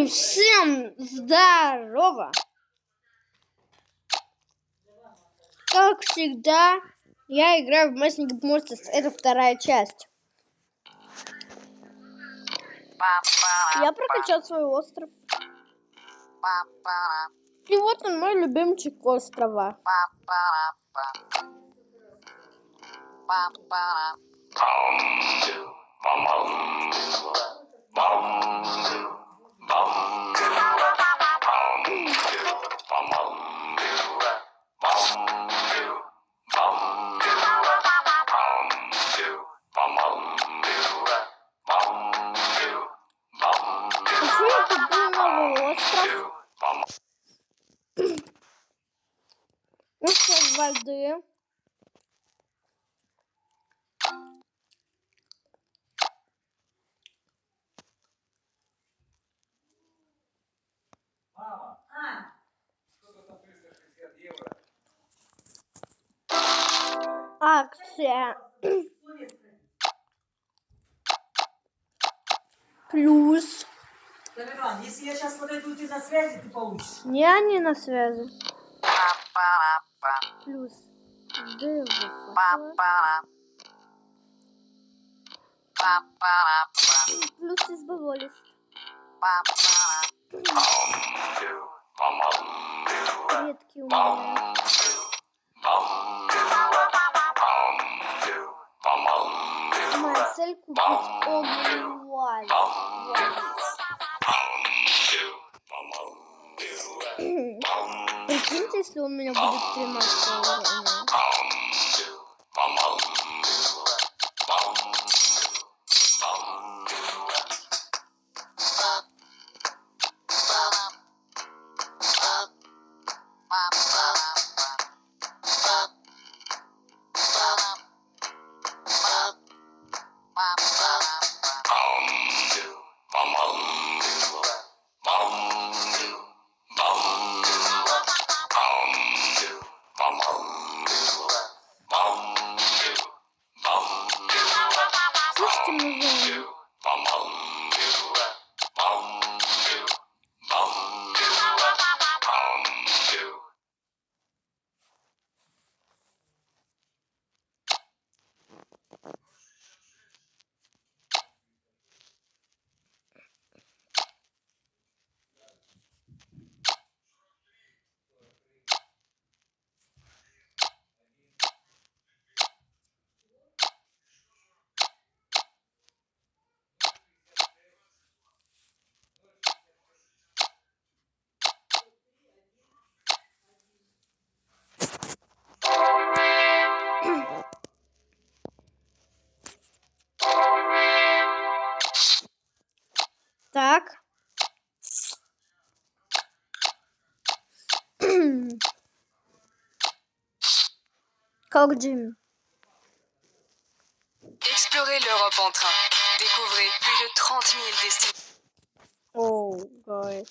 Всем здорово! Как всегда, я играю в Massive Monsters. Это вторая часть. Я прокачал свой остров. И вот он, мой любимчик острова. Почему я купил новый остров? Остров воды. Акция. Плюс. Если я сейчас подойду, ты на связи, ты получишь. Я не на связи. Плюс. Плюс избавились. Редкий у меня. Моя цель купить огненный валик. Прикиньте, если он меня будет 13 уровня. Слышите музыку? Так. Как Джимми. Explorez l'Europe en train. Découvrez plus de 30 000 destinations. Oh, guys.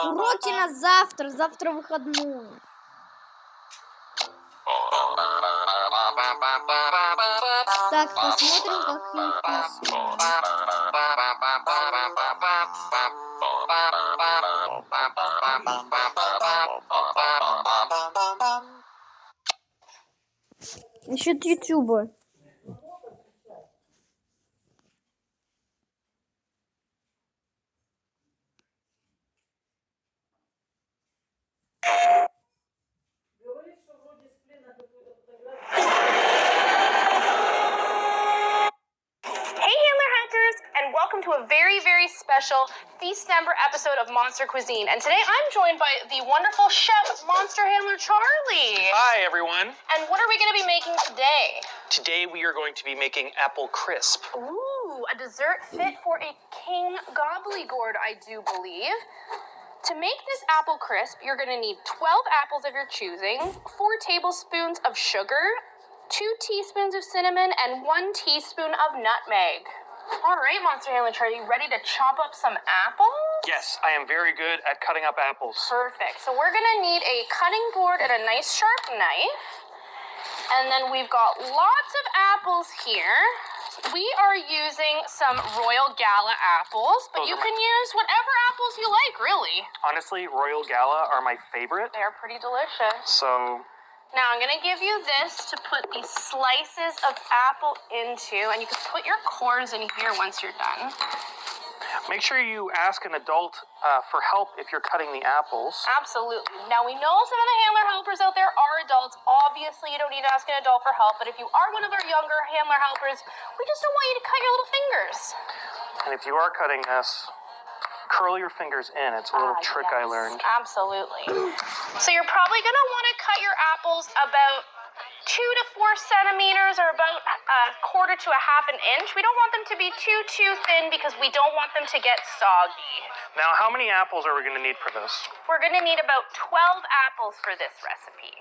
Уроки на завтра. Завтра выходной. Так, посмотрим, как их письма. Насчет Ютуба. Hey, Handler Helpers, and welcome to a very, very special December episode of Monster Cuisine. And today I'm joined by the wonderful chef, Monster Handler Charlie. Hi, everyone. And what are we going to be making today? Today we are going to be making apple crisp. Ooh, a dessert fit for a king gobbledygourd, I do believe. To make this apple crisp, you're going to need 12 apples of your choosing, 4 tablespoons of sugar, 2 teaspoons of cinnamon, and 1 teaspoon of nutmeg. All right, Monster Handler Charlie, ready to chop up some apples? Yes, I am very good at cutting up apples. Perfect. So we're going to need a cutting board and a nice sharp knife. And then we've got lots of apples here. We are using some Royal Gala apples, but you can use whatever apples you like, really. Honestly, Royal Gala are my favorite. They're pretty delicious. So, Now I'm going to give you this to put these slices of apple into, and you can put your cores in here once you're done. make sure you ask an adult for help if you're cutting the apples. Absolutely. Now we know some of the handler helpers out there are adults. Obviously, you don't need to ask an adult for help, but if you are one of our younger handler helpers, we just don't want you to cut your little fingers. And if you are cutting this, curl your fingers in. It's a little trick I learned. Absolutely. So you're probably going to want to cut your apples about 2 to 4 centimeters, or about a quarter to a half an inch. We don't want them to be too thin because we don't want them to get soggy. Now, how many apples are we going to need for this? We're going to need about 12 apples for this recipe.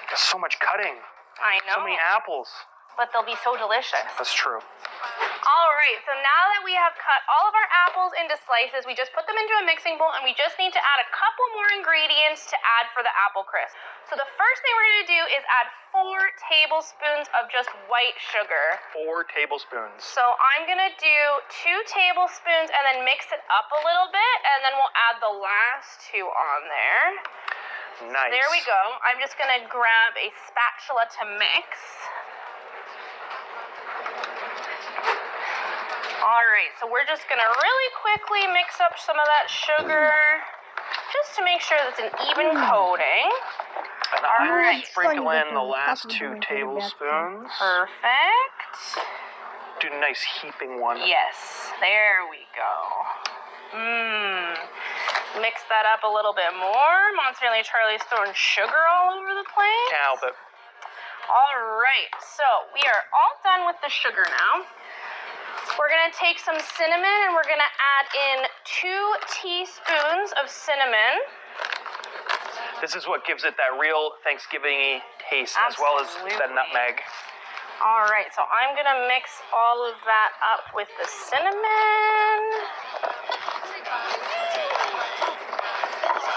There's so much cutting. I know. So many apples. But they'll be so delicious. That's true. All right, so now that we have cut all of our apples into slices, we just put them into a mixing bowl, and we just need to add a couple more ingredients to add for the apple crisp. So the first thing we're going to do is add 4 tablespoons of just white sugar. 4 tablespoons. So I'm going to do 2 tablespoons and then mix it up a little bit, and then we'll add the last 2 on there. Nice. There we go. I'm just going to grab a spatula to mix. All right, so we're just going to really quickly mix up some of that sugar just to make sure it's an even coating. And I will Alright. sprinkle in the last 2 tablespoons. Perfect. Do a nice heaping one. Yes, there we go. Mix that up a little bit more. Monster Handler Charlie's throwing sugar all over the place. Can't help it. All right, so we are all done with the sugar now. We're going to take some cinnamon, and we're going to add in 2 teaspoons of cinnamon. This is what gives it that real Thanksgiving-y taste, as well as the Absolutely. nutmeg. All right, so I'm going to mix all of that up with the cinnamon.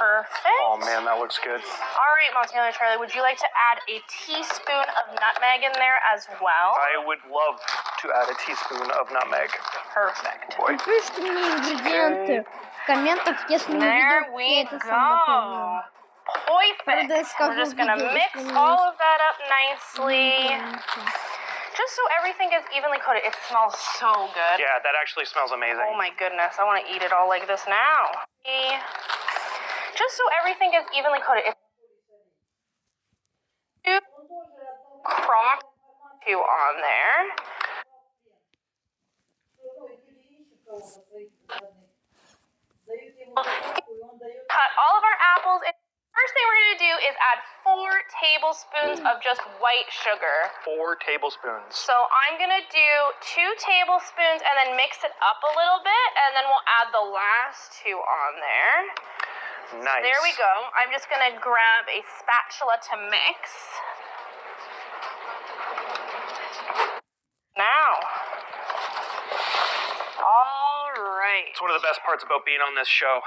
Perfect. Oh man, that looks good. All right, Monster Handler Charlie, would you like to add a teaspoon of nutmeg in there as well? I would love to add a teaspoon of nutmeg. Perfect. Boy. Напишите мне ингредиенты в комментах, если не There видел, we это самое. go. Perfect. We're just going to mix all of that up nicely. Just so everything gets evenly coated. It smells so good. Yeah, that actually smells amazing. Oh my goodness, I want to eat it all like this now. Just so everything gets evenly coated. It's crock two on there. Cut all of our apples. First thing we're going to do is add 4 tablespoons of just white sugar. 4 tablespoons. So I'm going to do 2 tablespoons and then mix it up a little bit, and then we'll add the last 2 on there. Nice. There we go. I'm just going to grab a spatula to mix. Now. All right. It's one of the best parts about being on this show.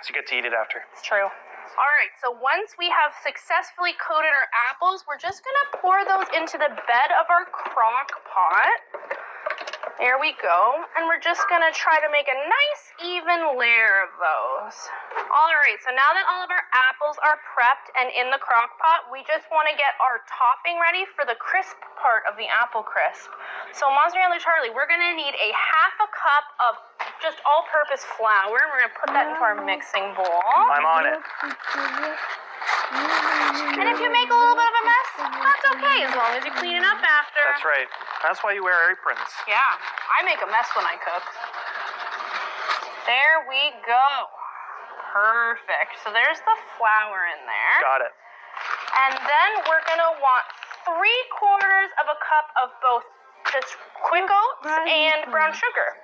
So you get to eat it after. It's true. All right, so once we have successfully coated our apples, we're just gonna pour those into the bed of our crock pot. There we go. And we're just gonna try to make a nice even layer of those. All right, so now that all of our apples are prepped and in the crock pot, we just wanna get our topping ready for the crisp part of the apple crisp. So Mozzarella Charlie, we're gonna need a half a cup of just all-purpose flour. We're gonna put that into our mixing bowl. I'm on it. And if you make a little bit of a mess, that's okay, as long as you clean it up after. That's right. That's why you wear aprons. Yeah, I make a mess when I cook. There we go. Perfect. So there's the flour in there. Got it. And then we're gonna want 3/4 of a cup of both just quick oats and brown sugar.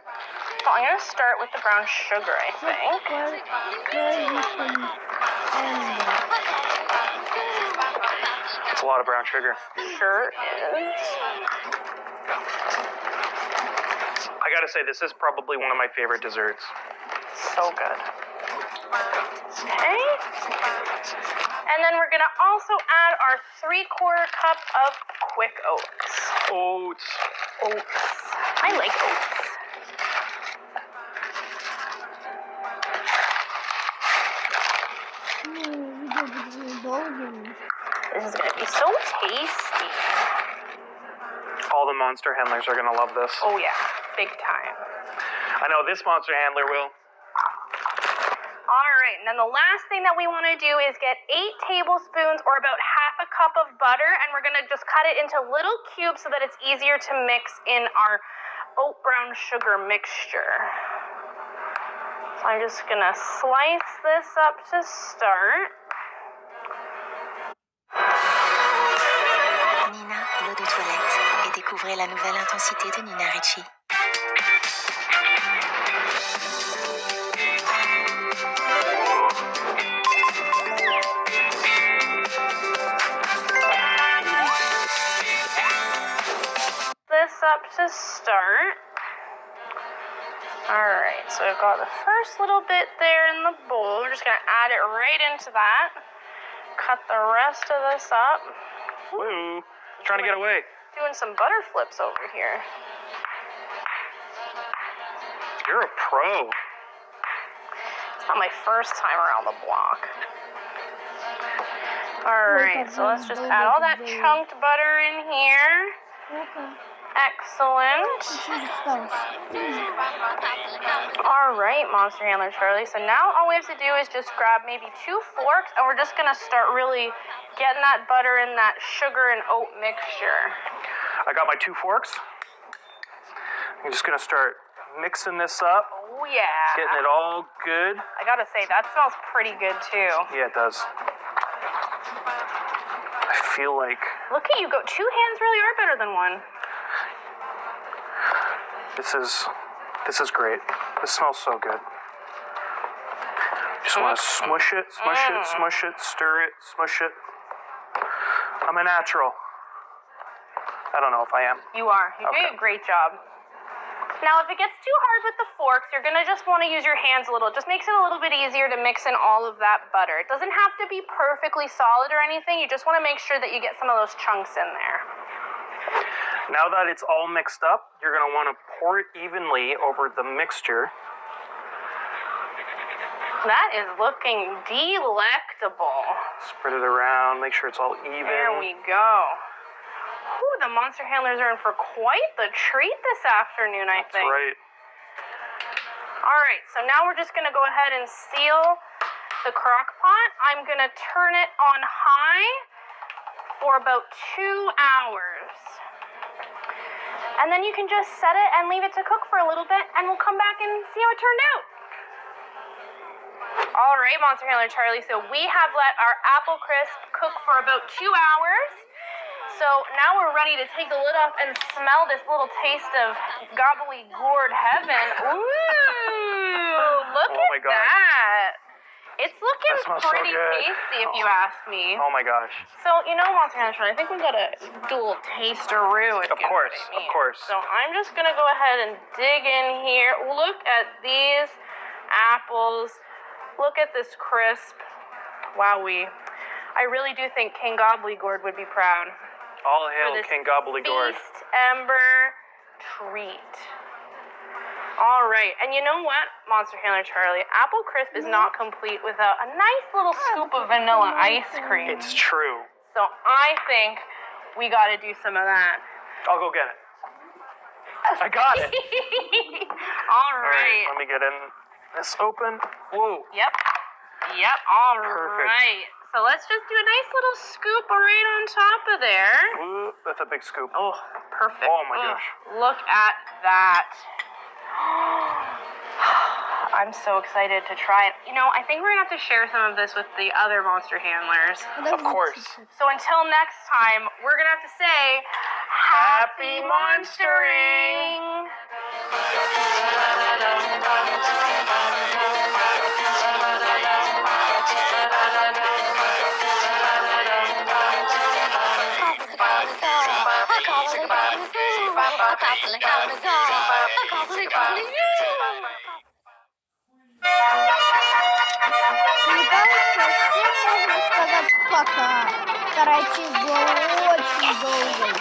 So I'm gonna start with the brown sugar, I think. It's a lot of brown sugar. Sure is. I gotta say, this is probably one of my favorite desserts. So good. Okay. And then we're gonna also add our 3/4 cup of quick oats. Oats. Oats. I like oats. This is gonna be so tasty. All the monster handlers are gonna love this. Oh yeah, big time. I know this monster handler will. All right, and then the last thing that we want to do is get 8 tablespoons or about half a cup of butter, and we're gonna just cut it into little cubes so that it's easier to mix in our oat brown sugar mixture. So I'm just gonna slice this up to start. Nina, l'eau de toilette, et découvrez la nouvelle intensité de Nina Ricci. This up to start. All right, so I've got the first little bit there in the bowl. We're just gonna add it right into that. Cut the rest of this up. Woo! Trying to get away. Doing some butter flips over here. You're a pro. It's not my first time around the block. All right, so let's just add all that chunked butter in here. Excellent. All right, Monster Handler Charlie. So now all we have to do is just grab maybe 2 forks, and we're just gonna start really getting that butter in that sugar and oat mixture. I got my 2 forks. I'm just gonna start mixing this up. Oh yeah. Getting it all good. I gotta say, that smells pretty good too. Yeah, it does. I feel like Look at you go. 2 hands really are better than one. this is great. This smells so good. Just want to smush it, smush it, stir it, smush it. I'm a natural. I don't know if I am. You are. You're doing a great job. Now, if it gets too hard with the forks, you're gonna just want to use your hands a little. It just makes it a little bit easier to mix in all of that butter. It doesn't have to be perfectly solid or anything. You just want to make sure that you get some of those chunks in there. Now that it's all mixed up, you're going to want to pour it evenly over the mixture. That is looking delectable. Spread it around, make sure it's all even. There we go. Ooh, the Monster Handlers are in for quite the treat this afternoon, I think. That's right. All right, so now we're just gonna go ahead and seal the crock pot. I'm gonna turn it on high for about 2 hours. And then you can just set it and leave it to cook for a little bit, and we'll come back and see how it turned out. All right, Monster Handler Charlie, so we have let our apple crisp cook for about 2 hours. So now we're ready to take the lid off and smell this little taste of gobbly-gourd heaven. Ooh, look Oh my at gosh. that. It's looking That smells so pretty good. tasty, if you ask me. Oh my gosh. So, you know, Monster Handler Charlie, I think we gotta do a little taste-a-roo. Of course, of course. So I'm just gonna go ahead and dig in here. Look at these apples. Look at this crisp. Wowee. I really do think King Gobbledygord would be proud. All For hail this King Gobbledygord. Feast Ember treat. All right, and you know what, Monster Handler Charlie? Apple Crisp is not complete without a nice little scoop of vanilla ice cream. It's true. So I think we got to do some of that. I'll go get it. I got it. All All right, right. let me get in this open. Whoa. Yep. All Perfect. right. So let's just do a nice little scoop right on top of there. Ooh, that's a big scoop. Oh, perfect. Oh my gosh. Look at that. I'm so excited to try it. You know, I think we're going to have to share some of this with the other monster handlers. Of course. So until next time, we're going to have to say, Happy Monstering! Всем можно сказать пока. Вторая часть была очень долгой.